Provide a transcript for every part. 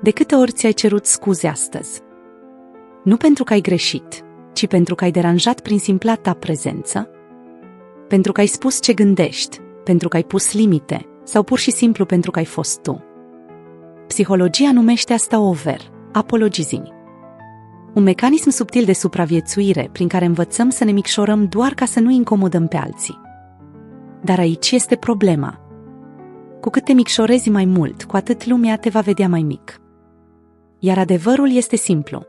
De câte ori ți-ai cerut scuze astăzi? Nu pentru că ai greșit, ci pentru că ai deranjat prin simpla ta prezență? Pentru că ai spus ce gândești, pentru că ai pus limite sau pur și simplu pentru că ai fost tu? Psihologia numește asta apologizing. Un mecanism subtil de supraviețuire prin care învățăm să ne micșorăm doar ca să nu incomodăm pe alții. Dar aici este problema. Cu cât te micșorezi mai mult, cu atât lumea te va vedea mai mic. Iar adevărul este simplu.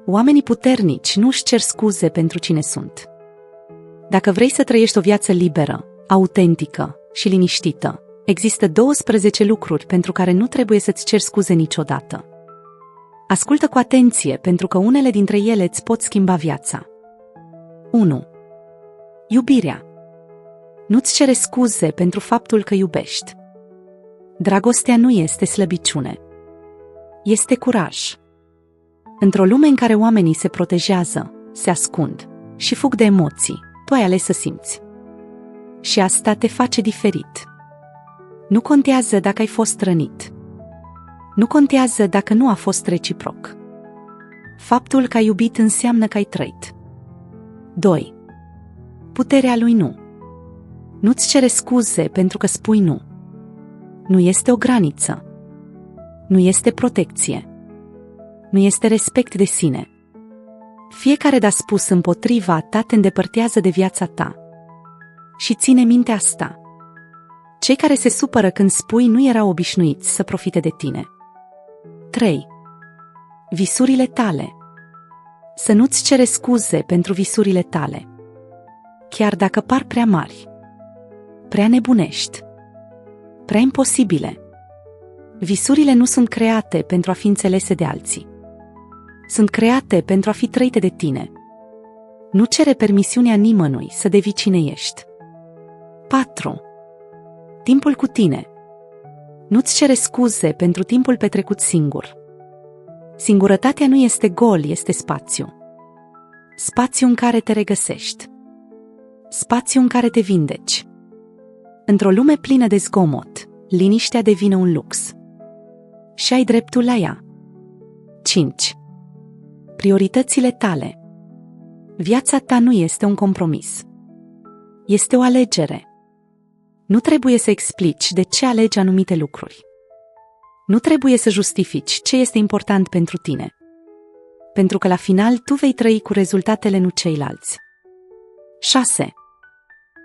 Oamenii puternici nu își cer scuze pentru cine sunt. Dacă vrei să trăiești o viață liberă, autentică și liniștită, există 12 lucruri pentru care nu trebuie să-ți ceri scuze niciodată. Ascultă cu atenție, pentru că unele dintre ele îți pot schimba viața. 1. Iubirea. Nu-ți cere scuze pentru faptul că iubești. Dragostea nu este slăbiciune. Este curaj. Într-o lume în care oamenii se protejează, se ascund și fug de emoții, tu ai ales să simți. Și asta te face diferit. Nu contează dacă ai fost rănit. Nu contează dacă nu a fost reciproc. Faptul că ai iubit înseamnă că ai trăit. 2. Puterea lui nu. Nu-ți cere scuze pentru că spui nu. Nu este o graniță. Nu este protecție. Nu este respect de sine. Fiecare de-a spus împotriva ta te îndepărtează de viața ta. Și ține minte asta. Cei care se supără când spui nu erau obișnuiți să profite de tine. 3. Visurile tale. Să nu-ți cere scuze pentru visurile tale. Chiar dacă par prea mari, prea nebunești, prea imposibile. Visurile nu sunt create pentru a fi înțelese de alții. Sunt create pentru a fi trăite de tine. Nu cere permisiunea nimănui să devii cine ești. 4. Timpul cu tine. Nu-ți cere scuze pentru timpul petrecut singur. Singurătatea nu este gol, este spațiu. Spațiu în care te regăsești. Spațiu în care te vindeci. Într-o lume plină de zgomot, liniștea devine un lux. Și ai dreptul la ea. 5. Prioritățile tale. Viața ta nu este un compromis. Este o alegere. Nu trebuie să explici de ce alegi anumite lucruri. Nu trebuie să justifici ce este important pentru tine. Pentru că la final tu vei trăi cu rezultatele, nu ceilalți. 6.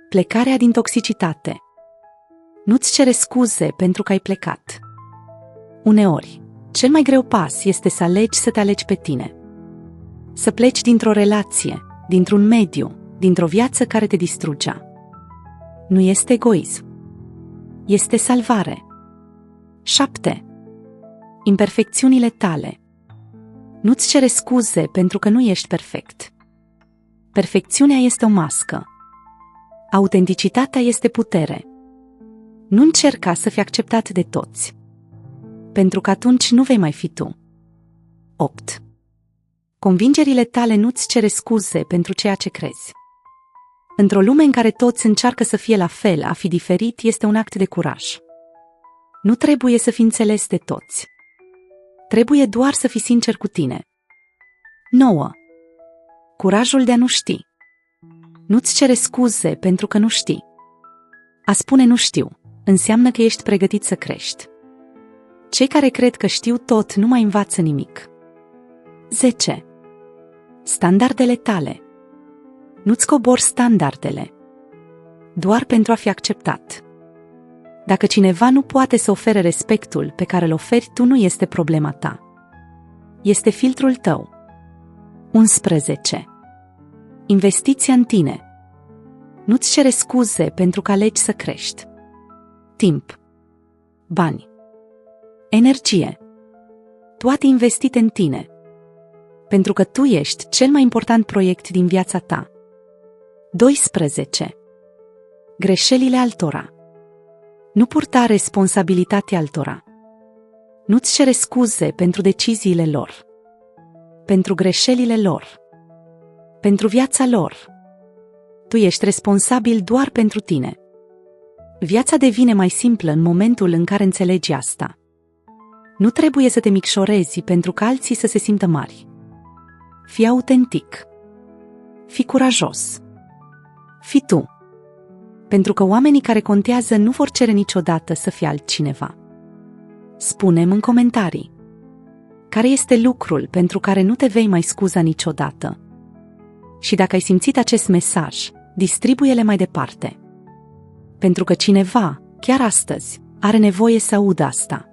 Plecarea din toxicitate. Nu-ți cere scuze pentru că ai plecat. Uneori, cel mai greu pas este să alegi să te alegi pe tine. Să pleci dintr-o relație, dintr-un mediu, dintr-o viață care te distrugea. Nu este egoism. Este salvare. 7. Imperfecțiunile tale. Nu-ți cere scuze pentru că nu ești perfect. Perfecțiunea este o mască. Autenticitatea este putere. Nu încerca să fii acceptat de toți, pentru că atunci nu vei mai fi tu. 8. Convingerile tale nu-ți cere scuze pentru ceea ce crezi. Într-o lume în care toți încearcă să fie la fel, a fi diferit este un act de curaj. Nu trebuie să fii înțeles de toți. Trebuie doar să fii sincer cu tine. 9. Curajul de a nu ști. Nu-ți cere scuze pentru că nu știi. A spune nu știu înseamnă că ești pregătit să crești. Cei care cred că știu tot nu mai învață nimic. 10. Standardele tale. Nu-ți cobori standardele doar pentru a fi acceptat. Dacă cineva nu poate să ofere respectul pe care îl oferi tu, nu este problema ta. Este filtrul tău. 11. Investiția în tine. Nu-ți cere scuze pentru că alegi să crești. Timp, bani, energie, toate investite în tine. Pentru că tu ești cel mai important proiect din viața ta. 12. Greșelile altora. Nu purta responsabilitatea altora. Nu-ți cere scuze pentru deciziile lor, pentru greșelile lor, pentru viața lor. Tu ești responsabil doar pentru tine. Viața devine mai simplă în momentul în care înțelegi asta. Nu trebuie să te micșorezi pentru ca alții să se simtă mari. Fii autentic. Fii curajos. Fii tu. Pentru că oamenii care contează nu vor cere niciodată să fie altcineva. Spune-mi în comentarii. Care este lucrul pentru care nu te vei mai scuza niciodată? Și dacă ai simțit acest mesaj, distribuie-le mai departe. Pentru că cineva, chiar astăzi, are nevoie să audă asta.